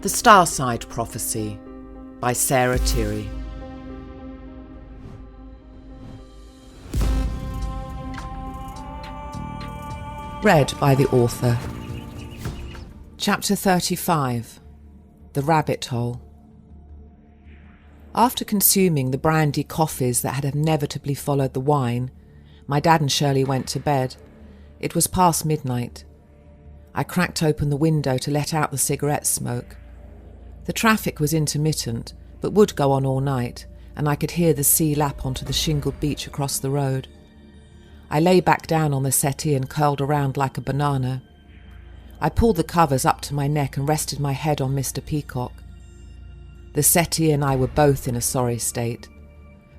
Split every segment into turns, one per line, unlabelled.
The Starside Prophecy by Tirri. Read by the author. Chapter 35. The Rabbit Hole. After consuming the brandy coffees that had inevitably followed the wine, my dad and Shirley went to bed. It was past midnight. I cracked open the window to let out the cigarette smoke. The traffic was intermittent, but would go on all night, and I could hear the sea lap onto the shingled beach across the road. I lay back down on the settee and curled around like a banana. I pulled the covers up to my neck and rested my head on Mr. Peacock. The settee and I were both in a sorry state.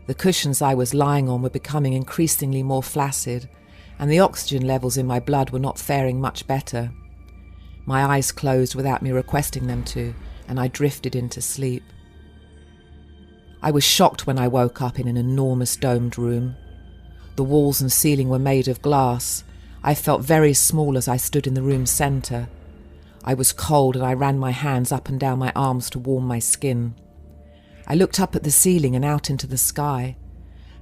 The cushions I was lying on were becoming increasingly more flaccid, and the oxygen levels in my blood were not faring much better. My eyes closed without me requesting them to, and I drifted into sleep. I was shocked when I woke up in an enormous domed room. The walls and ceiling were made of glass. I felt very small as I stood in the room's centre. I was cold and I ran my hands up and down my arms to warm my skin. I looked up at the ceiling and out into the sky.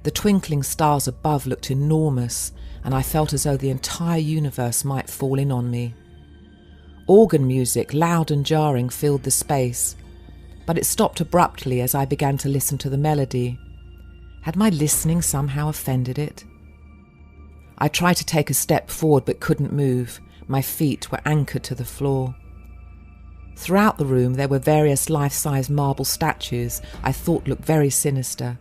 The twinkling stars above looked enormous, and I felt as though the entire universe might fall in on me. Organ music, loud and jarring, filled the space, but it stopped abruptly as I began to listen to the melody. Had my listening somehow offended it? I tried to take a step forward but couldn't move. My feet were anchored to the floor. Throughout the room there were various life-size marble statues I thought looked very sinister.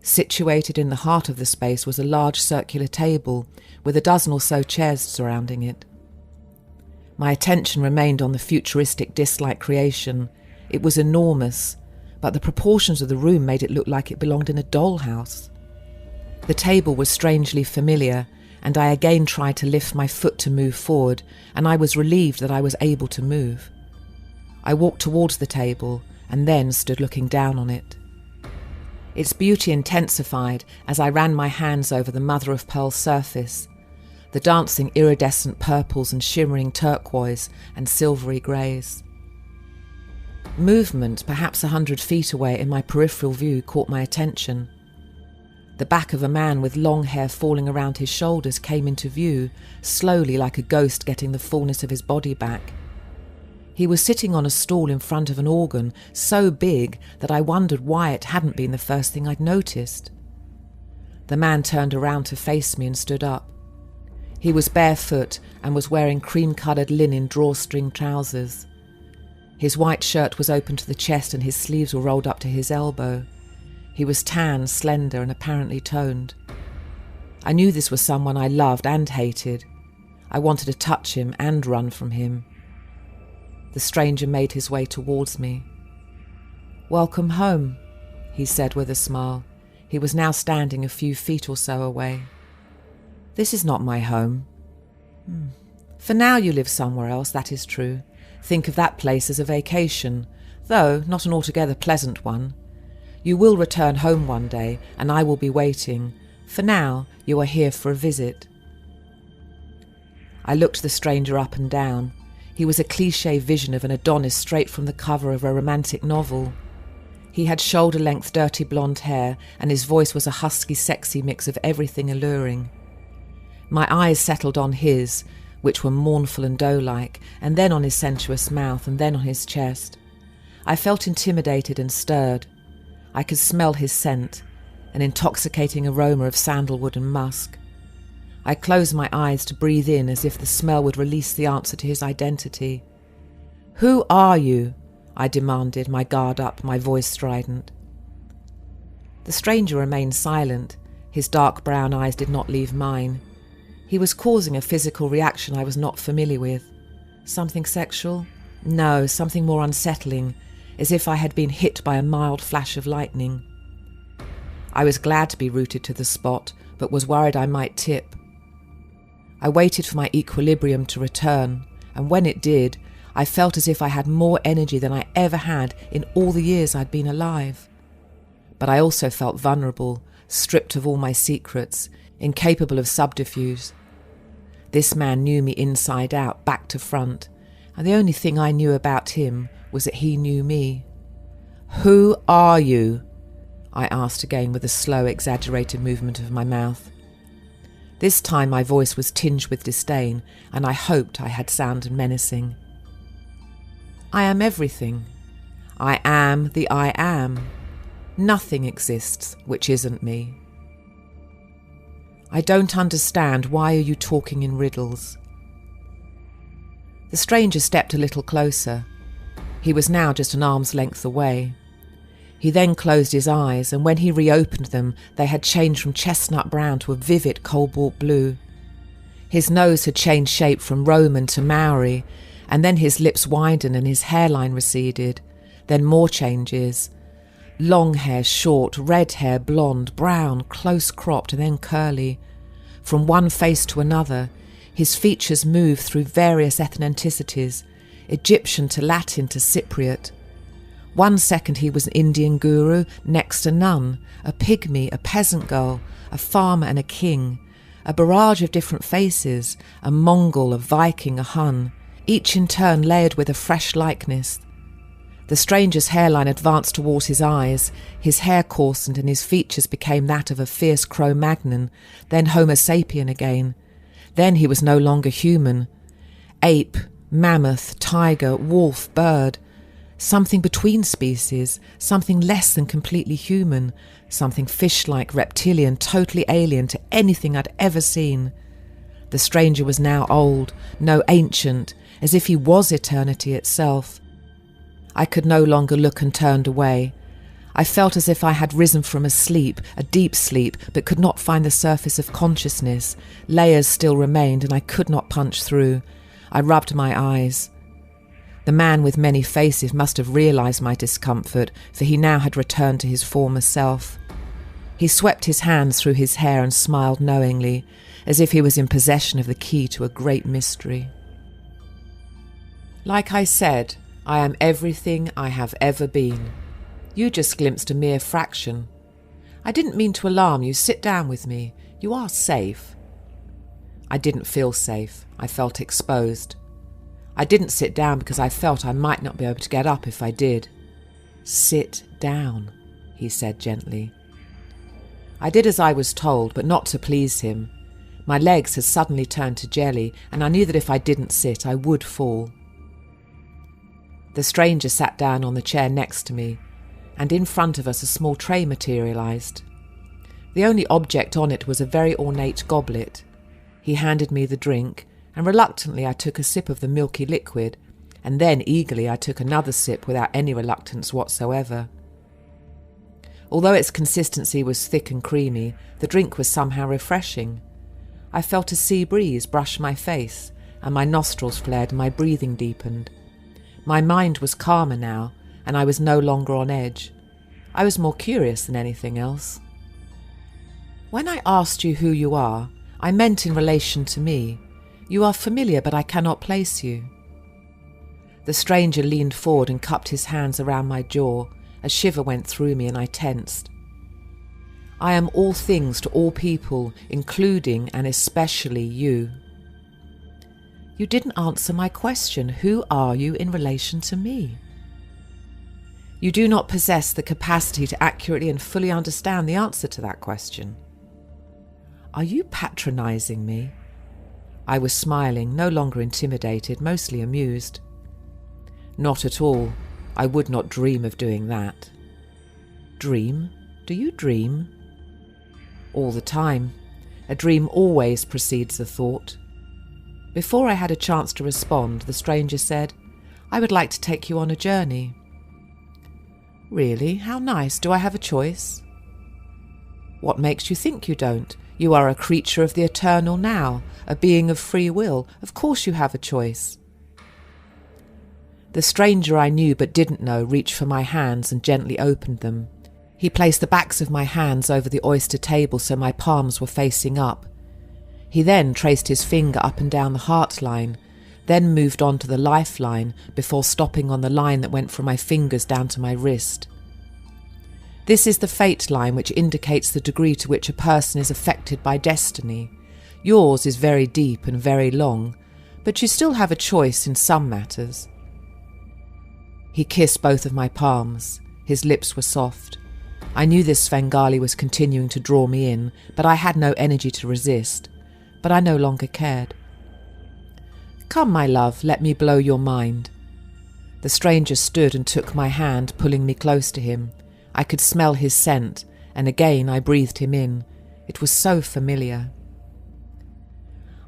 Situated in the heart of the space was a large circular table with a dozen or so chairs surrounding it. My attention remained on the futuristic disc-like creation. It was enormous, but the proportions of the room made it look like it belonged in a dollhouse. The table was strangely familiar, and I again tried to lift my foot to move forward, and I was relieved that I was able to move. I walked towards the table, and then stood looking down on it. Its beauty intensified as I ran my hands over the mother-of-pearl surface, the dancing iridescent purples and shimmering turquoise and silvery greys. Movement, perhaps 100 feet away in my peripheral view, caught my attention. The back of a man with long hair falling around his shoulders came into view, slowly like a ghost getting the fullness of his body back. He was sitting on a stool in front of an organ so big that I wondered why it hadn't been the first thing I'd noticed. The man turned around to face me and stood up. He was barefoot and was wearing cream-coloured linen drawstring trousers. His white shirt was open to the chest and his sleeves were rolled up to his elbow. He was tan, slender and apparently toned. I knew this was someone I loved and hated. I wanted to touch him and run from him. The stranger made his way towards me. "Welcome home," he said with a smile. He was now standing a few feet or so away. "This is not my home." "For now you live somewhere else, that is true. Think of that place as a vacation, though not an altogether pleasant one. You will return home one day, and I will be waiting. For now, you are here for a visit." I looked the stranger up and down. He was a cliché vision of an Adonis straight from the cover of a romantic novel. He had shoulder-length dirty blonde hair, and his voice was a husky, sexy mix of everything alluring. My eyes settled on his, which were mournful and doe-like, and then on his sensuous mouth, and then on his chest. I felt intimidated and stirred. I could smell his scent, an intoxicating aroma of sandalwood and musk. I closed my eyes to breathe in as if the smell would release the answer to his identity. "Who are you?" I demanded, my guard up, my voice strident. The stranger remained silent. His dark brown eyes did not leave mine. He was causing a physical reaction I was not familiar with. Something sexual? No, something more unsettling, as if I had been hit by a mild flash of lightning. I was glad to be rooted to the spot, but was worried I might tip. I waited for my equilibrium to return, and when it did, I felt as if I had more energy than I ever had in all the years I'd been alive. But I also felt vulnerable, stripped of all my secrets, incapable of subterfuge. This man knew me inside out, back to front, and the only thing I knew about him was that he knew me. "Who are you?" I asked again with a slow, exaggerated movement of my mouth. This time my voice was tinged with disdain, and I hoped I had sounded menacing. "I am everything. I am the I am. Nothing exists which isn't me." "I don't understand. Why are you talking in riddles?" The stranger stepped a little closer. He was now just an arm's length away. He then closed his eyes, and when he reopened them, they had changed from chestnut brown to a vivid cobalt blue. His nose had changed shape from Roman to Maori, and then his lips widened and his hairline receded. Then more changes. Long hair, short, red hair, blonde, brown, close cropped and then curly. From one face to another, his features moved through various ethnicities, Egyptian to Latin to Cypriot. One second he was an Indian guru, next a nun, a pygmy, a peasant girl, a farmer and a king, a barrage of different faces, a Mongol, a Viking, a Hun, each in turn layered with a fresh likeness. The stranger's hairline advanced towards his eyes, his hair coarsened and his features became that of a fierce Cro-Magnon, then Homo sapien again. Then he was no longer human. Ape, mammoth, tiger, wolf, bird. Something between species, something less than completely human, something fish-like, reptilian, totally alien to anything I'd ever seen. The stranger was now old, no ancient, as if he was eternity itself. I could no longer look and turned away. I felt as if I had risen from a sleep, a deep sleep, but could not find the surface of consciousness. Layers still remained and I could not punch through. I rubbed my eyes. The man with many faces must have realised my discomfort, for he now had returned to his former self. He swept his hands through his hair and smiled knowingly, as if he was in possession of the key to a great mystery. "Like I said, I am everything I have ever been. You just glimpsed a mere fraction. I didn't mean to alarm you. Sit down with me. You are safe." I didn't feel safe. I felt exposed. I didn't sit down because I felt I might not be able to get up if I did. "Sit down," he said gently. I did as I was told, but not to please him. My legs had suddenly turned to jelly, and I knew that if I didn't sit, I would fall. The stranger sat down on the chair next to me, and in front of us a small tray materialised. The only object on it was a very ornate goblet. He handed me the drink, and reluctantly I took a sip of the milky liquid, and then eagerly I took another sip without any reluctance whatsoever. Although its consistency was thick and creamy, the drink was somehow refreshing. I felt a sea breeze brush my face, and my nostrils flared and my breathing deepened. My mind was calmer now, and I was no longer on edge. I was more curious than anything else. "When I asked you who you are, I meant in relation to me. You are familiar, but I cannot place you." The stranger leaned forward and cupped his hands around my jaw. A shiver went through me and I tensed. "I am all things to all people, including and especially you." "You didn't answer my question. Who are you in relation to me?" "You do not possess the capacity to accurately and fully understand the answer to that question." "Are you patronising me?" I was smiling, no longer intimidated, mostly amused. "Not at all. I would not dream of doing that." "Dream? Do you dream?" "All the time. A dream always precedes a thought." Before I had a chance to respond, the stranger said, "I would like to take you on a journey." "Really? How nice. Do I have a choice?" "What makes you think you don't? You are a creature of the eternal now, a being of free will. Of course you have a choice." The stranger I knew but didn't know reached for my hands and gently opened them. He placed the backs of my hands over the oyster table so my palms were facing up. He then traced his finger up and down the heart line, then moved on to the lifeline before stopping on the line that went from my fingers down to my wrist. This is the fate line which indicates the degree to which a person is affected by destiny. Yours is very deep and very long. But you still have a choice in some matters. He kissed both of my palms. His lips were soft. I knew this Svengali was continuing to draw me in, but I had no energy to resist. But I no longer cared. Come, my love, let me blow your mind. The stranger stood and took my hand, pulling me close to him. I could smell his scent, and again I breathed him in. It was so familiar.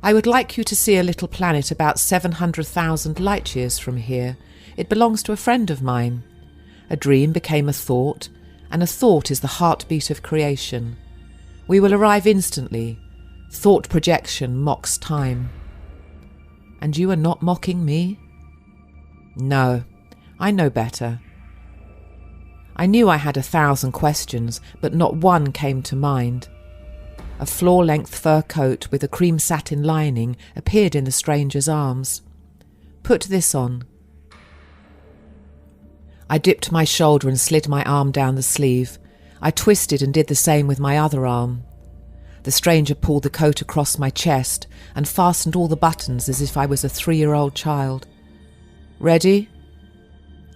I would like you to see a little planet about 700,000 light-years from here. It belongs to a friend of mine. A dream became a thought, and a thought is the heartbeat of creation. We will arrive instantly. Thought projection mocks time. And you are not mocking me? No, I know better. I knew I had 1,000 questions, but not one came to mind. A floor-length fur coat with a cream satin lining appeared in the stranger's arms. Put this on. I dipped my shoulder and slid my arm down the sleeve. I twisted and did the same with my other arm. The stranger pulled the coat across my chest and fastened all the buttons as if I was a 3-year-old child. Ready?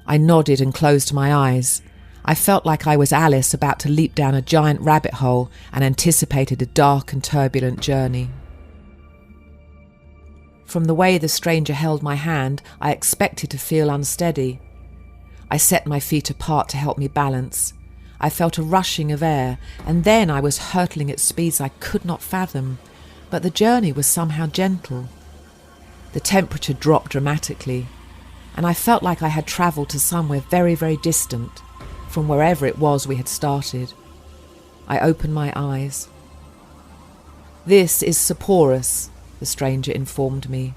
I nodded and closed my eyes. I felt like I was Alice about to leap down a giant rabbit hole and anticipated a dark and turbulent journey. From the way the stranger held my hand, I expected to feel unsteady. I set my feet apart to help me balance. I felt a rushing of air, and then I was hurtling at speeds I could not fathom, but the journey was somehow gentle. The temperature dropped dramatically, and I felt like I had travelled to somewhere very, very distant, from wherever it was we had started. I opened my eyes. This is Sepphoris, the stranger informed me.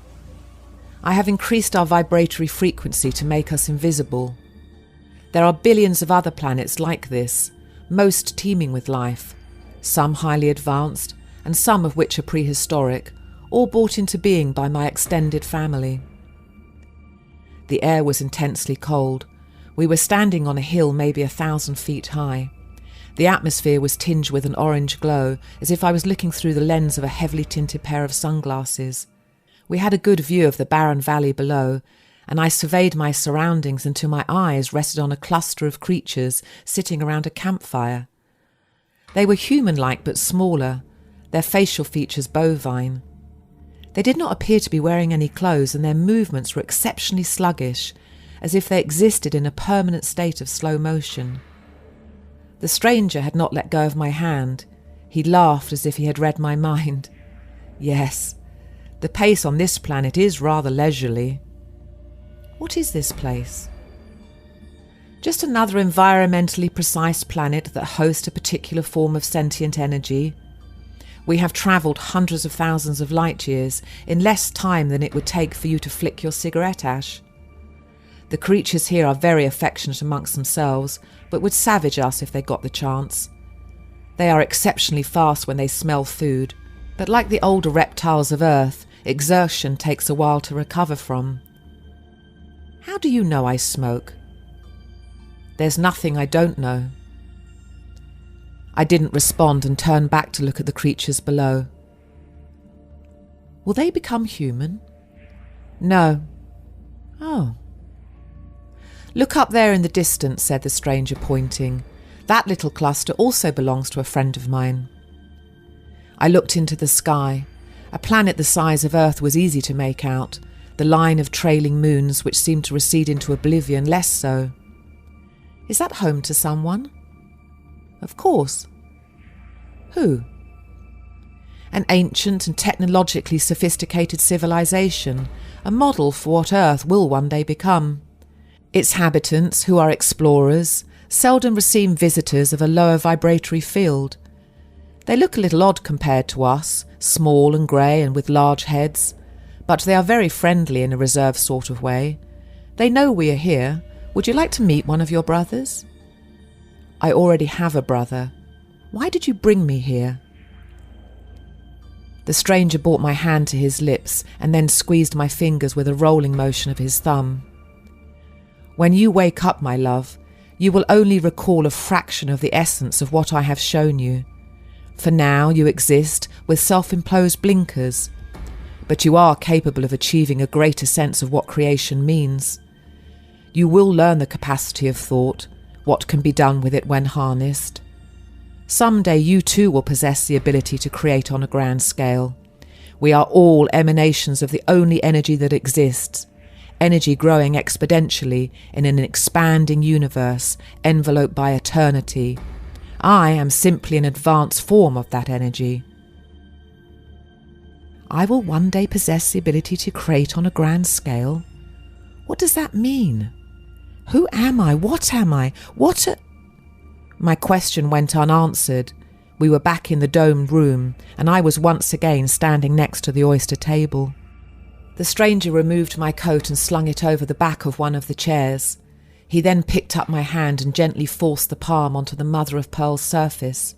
I have increased our vibratory frequency to make us invisible. There are billions of other planets like this, most teeming with life, some highly advanced, and some of which are prehistoric, all brought into being by my extended family. The air was intensely cold. We were standing on a hill maybe 1,000 feet high. The atmosphere was tinged with an orange glow, as if I was looking through the lens of a heavily tinted pair of sunglasses. We had a good view of the barren valley below, and I surveyed my surroundings until my eyes rested on a cluster of creatures sitting around a campfire. They were human-like but smaller, their facial features bovine. They did not appear to be wearing any clothes, and their movements were exceptionally sluggish, as if they existed in a permanent state of slow motion. The stranger had not let go of my hand. He laughed as if he had read my mind. Yes, the pace on this planet is rather leisurely. What is this place? Just another environmentally precise planet that hosts a particular form of sentient energy. We have travelled hundreds of thousands of light years in less time than it would take for you to flick your cigarette ash. The creatures here are very affectionate amongst themselves, but would savage us if they got the chance. They are exceptionally fast when they smell food, but like the older reptiles of Earth, exertion takes a while to recover from. How do you know I smoke? There's nothing I don't know. I didn't respond and turned back to look at the creatures below. Will they become human? No. Oh. Look up there in the distance, said the stranger, pointing. That little cluster also belongs to a friend of mine. I looked into the sky. A planet the size of Earth was easy to make out, the line of trailing moons which seemed to recede into oblivion less so. Is that home to someone? Of course. Who? An ancient and technologically sophisticated civilization, a model for what Earth will one day become. Its habitants, who are explorers, seldom receive visitors of a lower vibratory field. They look a little odd compared to us, small and grey and with large heads, but they are very friendly in a reserved sort of way. They know we are here. Would you like to meet one of your brothers? I already have a brother. Why did you bring me here? The stranger brought my hand to his lips and then squeezed my fingers with a rolling motion of his thumb. When you wake up, my love, you will only recall a fraction of the essence of what I have shown you. For now you exist with self-imposed blinkers, but you are capable of achieving a greater sense of what creation means. You will learn the capacity of thought, what can be done with it when harnessed. Someday you too will possess the ability to create on a grand scale. We are all emanations of the only energy that exists, energy growing exponentially in an expanding universe enveloped by eternity. I am simply an advanced form of that energy. I will one day possess the ability to create on a grand scale. What does that mean? Who am I? What am I? My question went unanswered. We were back in the domed room, and I was once again standing next to the oyster table. The stranger removed my coat and slung it over the back of one of the chairs. He then picked up my hand and gently forced the palm onto the mother-of-pearl surface.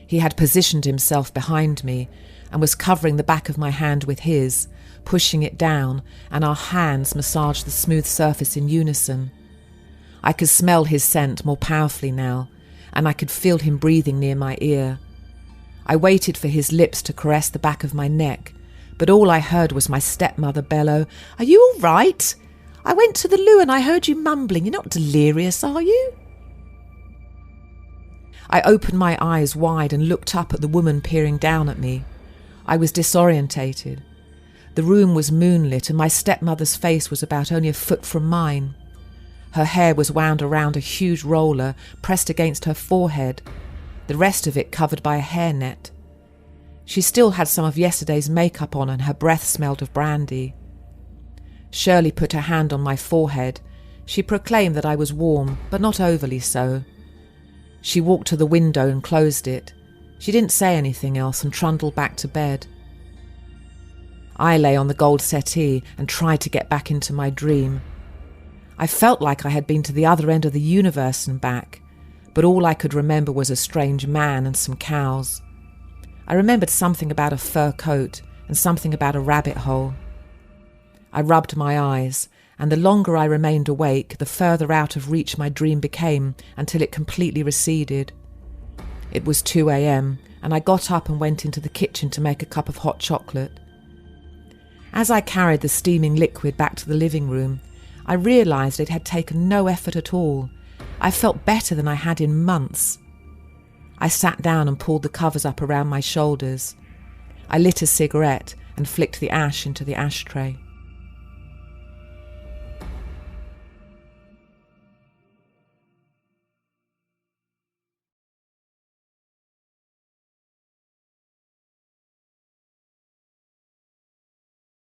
He had positioned himself behind me and was covering the back of my hand with his, pushing it down, and our hands massaged the smooth surface in unison. I could smell his scent more powerfully now, and I could feel him breathing near my ear. I waited for his lips to caress the back of my neck, but all I heard was my stepmother bellow, "Are you all right? I went to the loo and I heard you mumbling. You're not delirious, are you?" I opened my eyes wide and looked up at the woman peering down at me. I was disorientated. The room was moonlit and my stepmother's face was about only a foot from mine. Her hair was wound around a huge roller pressed against her forehead, the rest of it covered by a hairnet. She still had some of yesterday's makeup on and her breath smelled of brandy. Shirley put her hand on my forehead. She proclaimed that I was warm, but not overly so. She walked to the window and closed it. She didn't say anything else and trundled back to bed. I lay on the gold settee and tried to get back into my dream. I felt like I had been to the other end of the universe and back, but all I could remember was a strange man and some cows. I remembered something about a fur coat and something about a rabbit hole. I rubbed my eyes, and the longer I remained awake, the further out of reach my dream became until it completely receded. It was 2 a.m, and I got up and went into the kitchen to make a cup of hot chocolate. As I carried the steaming liquid back to the living room, I realised it had taken no effort at all. I felt better than I had in months. I sat down and pulled the covers up around my shoulders. I lit a cigarette and flicked the ash into the ashtray.